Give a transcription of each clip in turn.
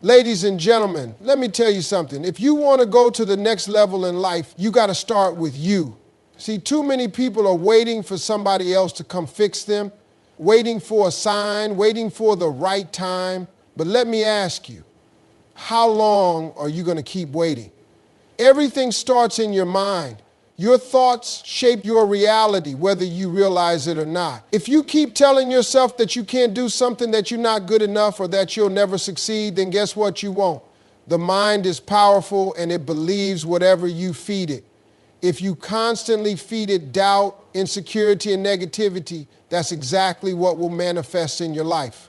Ladies and gentlemen, let me tell you something. If you want to go to the next level in life, you got to start with you. See, too many people are waiting for somebody else to come fix them, waiting for a sign, waiting for the right time. But let me ask you, how long are you going to keep waiting? Everything starts in your mind. Your thoughts shape your reality, whether you realize it or not. If you keep telling yourself that you can't do something, that you're not good enough, or that you'll never succeed, then guess what? You won't. The mind is powerful and it believes whatever you feed it. If you constantly feed it doubt, insecurity, and negativity, that's exactly what will manifest in your life.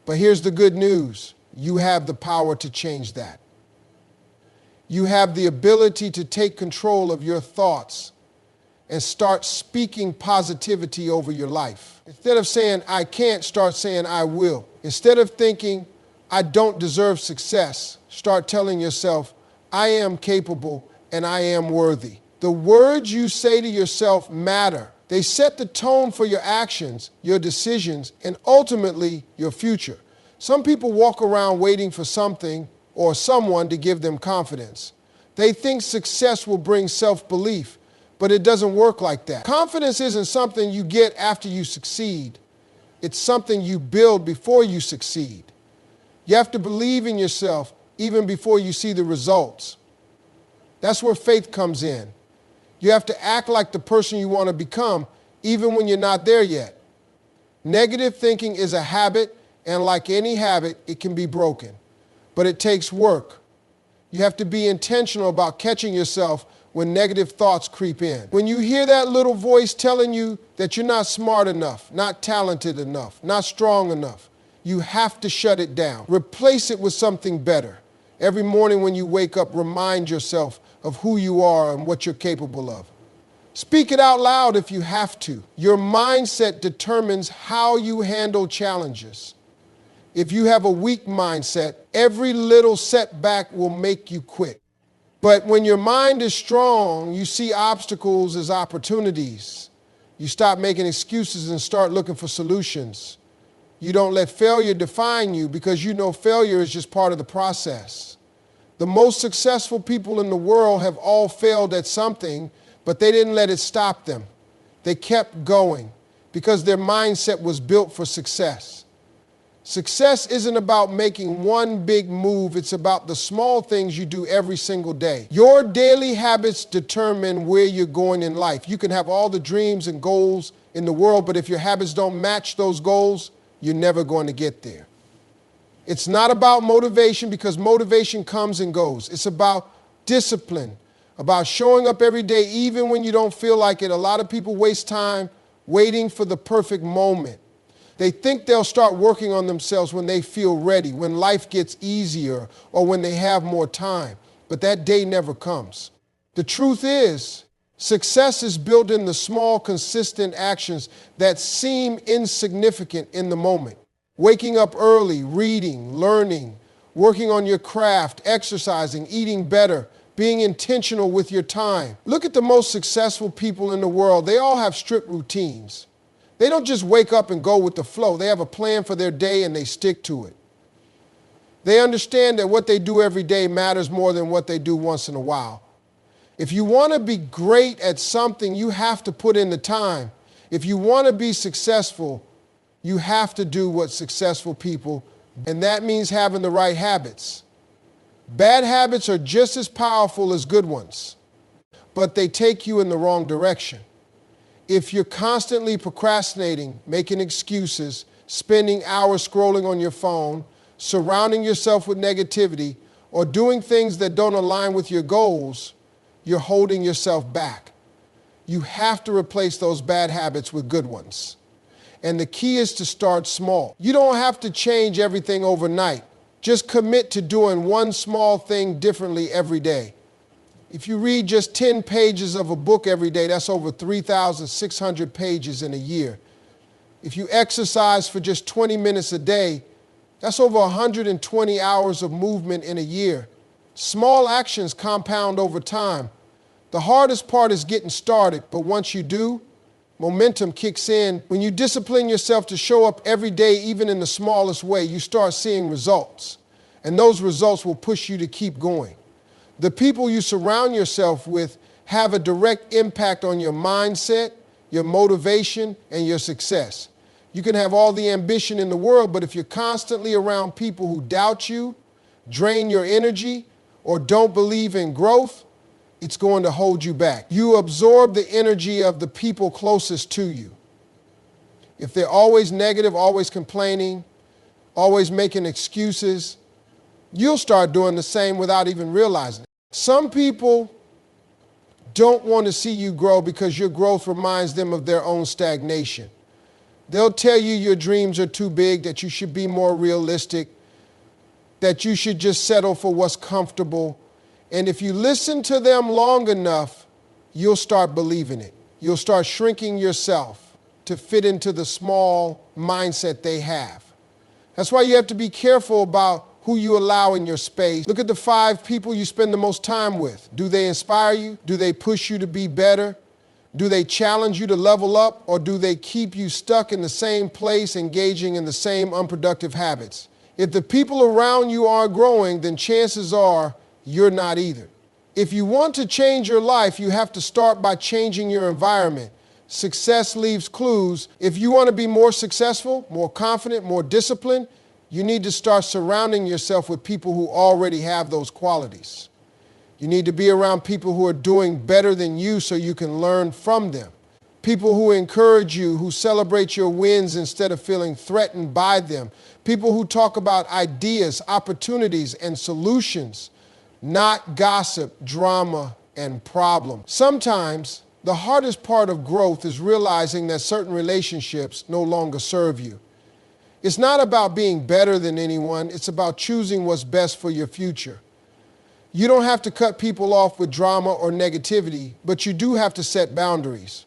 But here's the good news. You have the power to change that. You have the ability to take control of your thoughts and start speaking positivity over your life. Instead of saying, I can't, start saying, I will. Instead of thinking, I don't deserve success, start telling yourself, I am capable and I am worthy. The words you say to yourself matter. They set the tone for your actions, your decisions, and ultimately your future. Some people walk around waiting for something or someone to give them confidence. They think success will bring self-belief, but it doesn't work like that. Confidence isn't something you get after you succeed. It's something you build before you succeed. You have to believe in yourself even before you see the results. That's where faith comes in. You have to act like the person you want to become even when you're not there yet. Negative thinking is a habit, and like any habit, it can be broken. But it takes work. You have to be intentional about catching yourself when negative thoughts creep in. When you hear that little voice telling you that you're not smart enough, not talented enough, not strong enough, you have to shut it down. Replace it with something better. Every morning when you wake up, remind yourself of who you are and what you're capable of. Speak it out loud if you have to. Your mindset determines how you handle challenges. If you have a weak mindset, every little setback will make you quit. But when your mind is strong, you see obstacles as opportunities. You stop making excuses and start looking for solutions. You don't let failure define you because you know failure is just part of the process. The most successful people in the world have all failed at something, but they didn't let it stop them. They kept going because their mindset was built for success. Success isn't about making one big move. It's about the small things you do every single day. Your daily habits determine where you're going in life. You can have all the dreams and goals in the world, but if your habits don't match those goals, you're never going to get there. It's not about motivation because motivation comes and goes. It's about discipline, about showing up every day even when you don't feel like it. A lot of people waste time waiting for the perfect moment. They think they'll start working on themselves when they feel ready, when life gets easier, or when they have more time. But that day never comes. The truth is, success is built in the small, consistent actions that seem insignificant in the moment. Waking up early, reading, learning, working on your craft, exercising, eating better, being intentional with your time. Look at the most successful people in the world. They all have strict routines. They don't just wake up and go with the flow. They have a plan for their day and they stick to it. They understand that what they do every day matters more than what they do once in a while. If you want to be great at something, you have to put in the time. If you want to be successful, you have to do what successful people do, and that means having the right habits. Bad habits are just as powerful as good ones, but they take you in the wrong direction. If you're constantly procrastinating, making excuses, spending hours scrolling on your phone, surrounding yourself with negativity, or doing things that don't align with your goals, you're holding yourself back. You have to replace those bad habits with good ones. And the key is to start small. You don't have to change everything overnight. Just commit to doing one small thing differently every day. If you read just 10 pages of a book every day, that's over 3,600 pages in a year. If you exercise for just 20 minutes a day, that's over 120 hours of movement in a year. Small actions compound over time. The hardest part is getting started, but once you do, momentum kicks in. When you discipline yourself to show up every day, even in the smallest way, you start seeing results. And those results will push you to keep going. The people you surround yourself with have a direct impact on your mindset, your motivation, and your success. You can have all the ambition in the world, but if you're constantly around people who doubt you, drain your energy, or don't believe in growth, it's going to hold you back. You absorb the energy of the people closest to you. If they're always negative, always complaining, always making excuses, you'll start doing the same without even realizing it. Some people don't want to see you grow because your growth reminds them of their own stagnation. They'll tell you your dreams are too big, that you should be more realistic, that you should just settle for what's comfortable. And if you listen to them long enough, you'll start believing it. You'll start shrinking yourself to fit into the small mindset they have. That's why you have to be careful about who you allow in your space. Look at the 5 people you spend the most time with. Do they inspire you? Do they push you to be better? Do they challenge you to level up? Or do they keep you stuck in the same place, engaging in the same unproductive habits? If the people around you are growing, then chances are you're not either. If you want to change your life, you have to start by changing your environment. Success leaves clues. If you want to be more successful, more confident, more disciplined, you need to start surrounding yourself with people who already have those qualities. You need to be around people who are doing better than you so you can learn from them. People who encourage you, who celebrate your wins instead of feeling threatened by them. People who talk about ideas, opportunities, and solutions, not gossip, drama, and problems. Sometimes the hardest part of growth is realizing that certain relationships no longer serve you. It's not about being better than anyone. It's about choosing what's best for your future. You don't have to cut people off with drama or negativity, but you do have to set boundaries.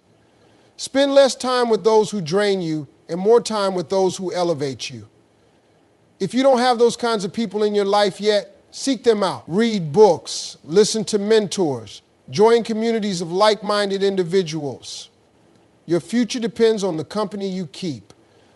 Spend less time with those who drain you and more time with those who elevate you. If you don't have those kinds of people in your life yet, seek them out. Read books, listen to mentors, join communities of like-minded individuals. Your future depends on the company you keep.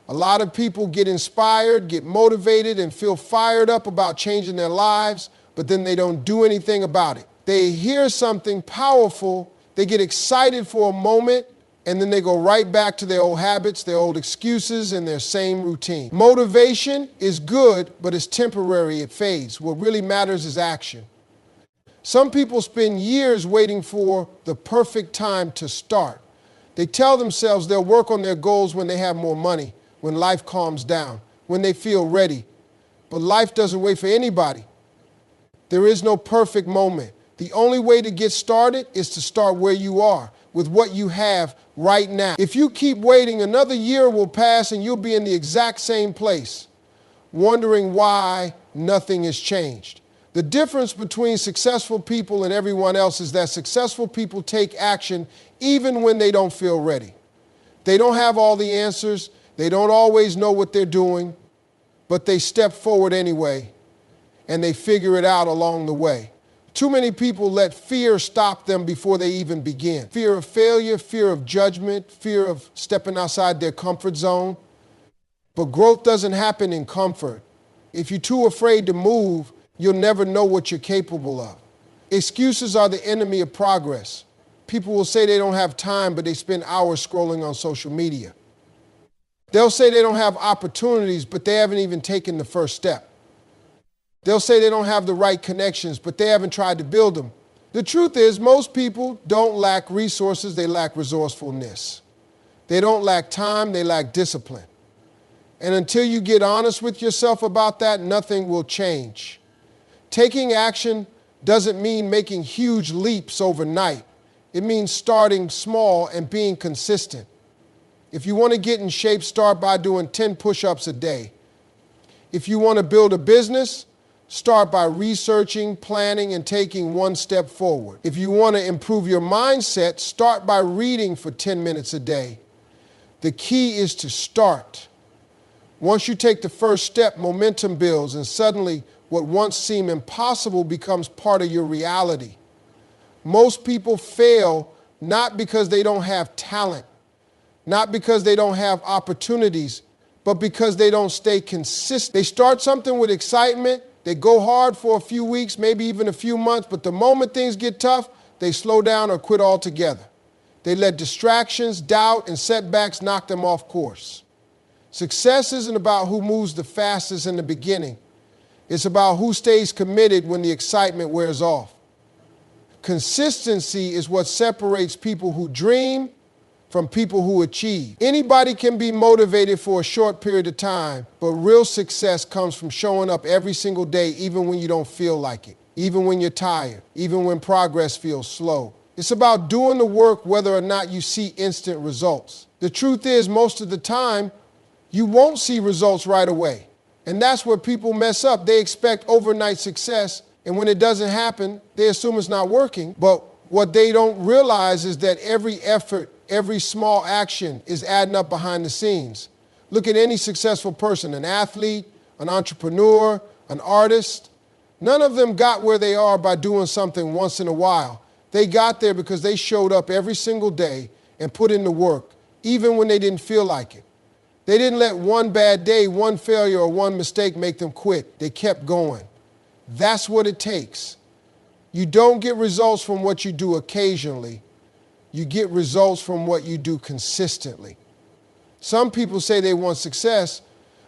A lot of people get inspired, get motivated, and feel fired up about changing their lives, but then they don't do anything about it. They hear something powerful, they get excited for a moment, and then they go right back to their old habits, their old excuses, and their same routine. Motivation is good, but it's temporary, it fades. What really matters is action. Some people spend years waiting for the perfect time to start. They tell themselves they'll work on their goals when they have more money, when life calms down, when they feel ready. But life doesn't wait for anybody. There is no perfect moment. The only way to get started is to start where you are, with what you have right now. If you keep waiting, another year will pass and you'll be in the exact same place, wondering why nothing has changed. The difference between successful people and everyone else is that successful people take action even when they don't feel ready. They don't have all the answers. They don't always know what they're doing, but they step forward anyway, and they figure it out along the way. Too many people let fear stop them before they even begin. Fear of failure, fear of judgment, fear of stepping outside their comfort zone. But growth doesn't happen in comfort. If you're too afraid to move, you'll never know what you're capable of. Excuses are the enemy of progress. People will say they don't have time, but they spend hours scrolling on social media. They'll say they don't have opportunities, but they haven't even taken the first step. They'll say they don't have the right connections, but they haven't tried to build them. The truth is, most people don't lack resources, they lack resourcefulness. They don't lack time, they lack discipline. And until you get honest with yourself about that, nothing will change. Taking action doesn't mean making huge leaps overnight. It means starting small and being consistent. If you want to get in shape, start by doing 10 push-ups a day. If you want to build a business, start by researching, planning, and taking one step forward. If you want to improve your mindset, start by reading for 10 minutes a day. The key is to start. Once you take the first step, momentum builds, and suddenly what once seemed impossible becomes part of your reality. Most people fail not because they don't have talent, not because they don't have opportunities, but because they don't stay consistent. They start something with excitement, They go hard for a few weeks, maybe even a few months, but the moment things get tough, they slow down or quit altogether. They let distractions, doubt, and setbacks knock them off course. Success isn't about who moves the fastest in the beginning. It's about who stays committed when the excitement wears off. Consistency is what separates people who dream from people who achieve. Anybody can be motivated for a short period of time, but real success comes from showing up every single day, even when you don't feel like it, even when you're tired, even when progress feels slow. It's about doing the work whether or not you see instant results. The truth is, most of the time, you won't see results right away. And that's where people mess up. They expect overnight success, and when it doesn't happen, they assume it's not working. But what they don't realize is that every effort, every small action is adding up behind the scenes. Look at any successful person, an athlete, an entrepreneur, an artist. None of them got where they are by doing something once in a while. They got there because they showed up every single day and put in the work, even when they didn't feel like it. They didn't let one bad day, one failure, or one mistake make them quit. They kept going. That's what it takes. You don't get results from what you do occasionally. You get results from what you do consistently. Some people say they want success,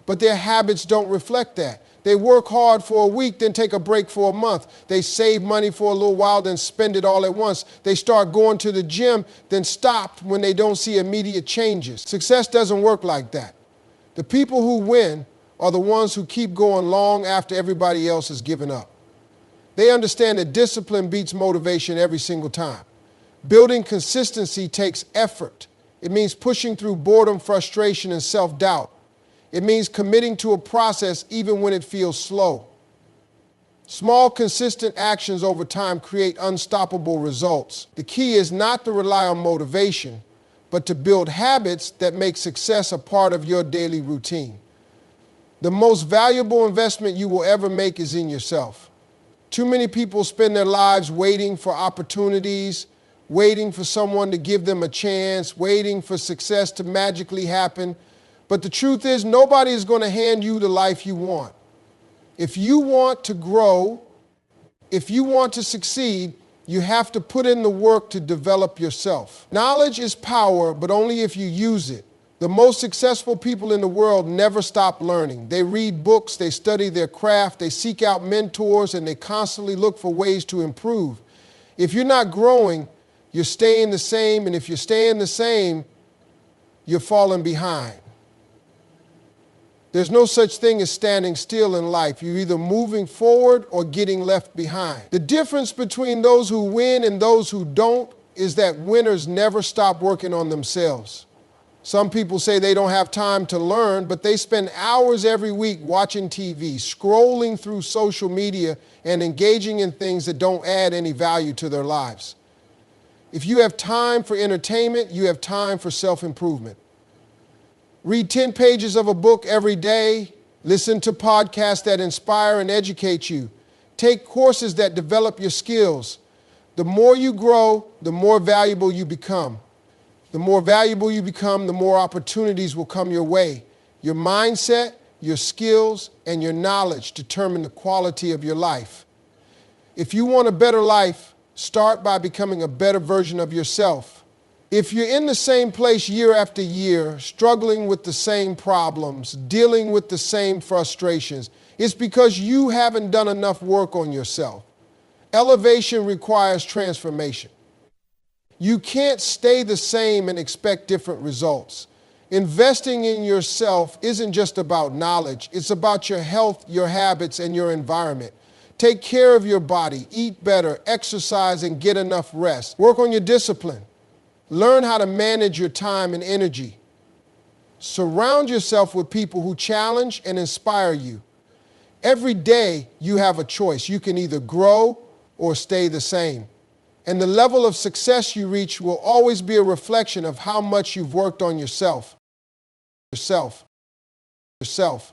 but their habits don't reflect that. They work hard for a week, then take a break for a month. They save money for a little while, then spend it all at once. They start going to the gym, then stop when they don't see immediate changes. Success doesn't work like that. The people who win are the ones who keep going long after everybody else has given up. They understand that discipline beats motivation every single time. Building consistency takes effort. It means pushing through boredom, frustration, and self-doubt. It means committing to a process even when it feels slow. Small, consistent actions over time create unstoppable results. The key is not to rely on motivation, but to build habits that make success a part of your daily routine. The most valuable investment you will ever make is in yourself. Too many people spend their lives waiting for opportunities, waiting for someone to give them a chance, waiting for success to magically happen. But the truth is, nobody is going to hand you the life you want. If you want to grow, if you want to succeed, you have to put in the work to develop yourself. Knowledge is power, but only if you use it. The most successful people in the world never stop learning. They read books, they study their craft, they seek out mentors, and they constantly look for ways to improve. If you're not growing, you're staying the same, and if you're staying the same, you're falling behind. There's no such thing as standing still in life. You're either moving forward or getting left behind. The difference between those who win and those who don't is that winners never stop working on themselves. Some people say they don't have time to learn, but they spend hours every week watching TV, scrolling through social media, and engaging in things that don't add any value to their lives. If you have time for entertainment, you have time for self-improvement. Read 10 pages of a book every day. Listen to podcasts that inspire and educate you. Take courses that develop your skills. The more you grow, the more valuable you become. The more valuable you become, the more opportunities will come your way. Your mindset, your skills, and your knowledge determine the quality of your life. If you want a better life, start by becoming a better version of yourself. If you're in the same place year after year, struggling with the same problems, dealing with the same frustrations, it's because you haven't done enough work on yourself. Elevation requires transformation. You can't stay the same and expect different results. Investing in yourself isn't just about knowledge. It's about your health, your habits, and your environment. Take care of your body, eat better, exercise, and get enough rest. Work on your discipline. Learn how to manage your time and energy. Surround yourself with people who challenge and inspire you. Every day you have a choice. You can either grow or stay the same. And the level of success you reach will always be a reflection of how much you've worked on yourself.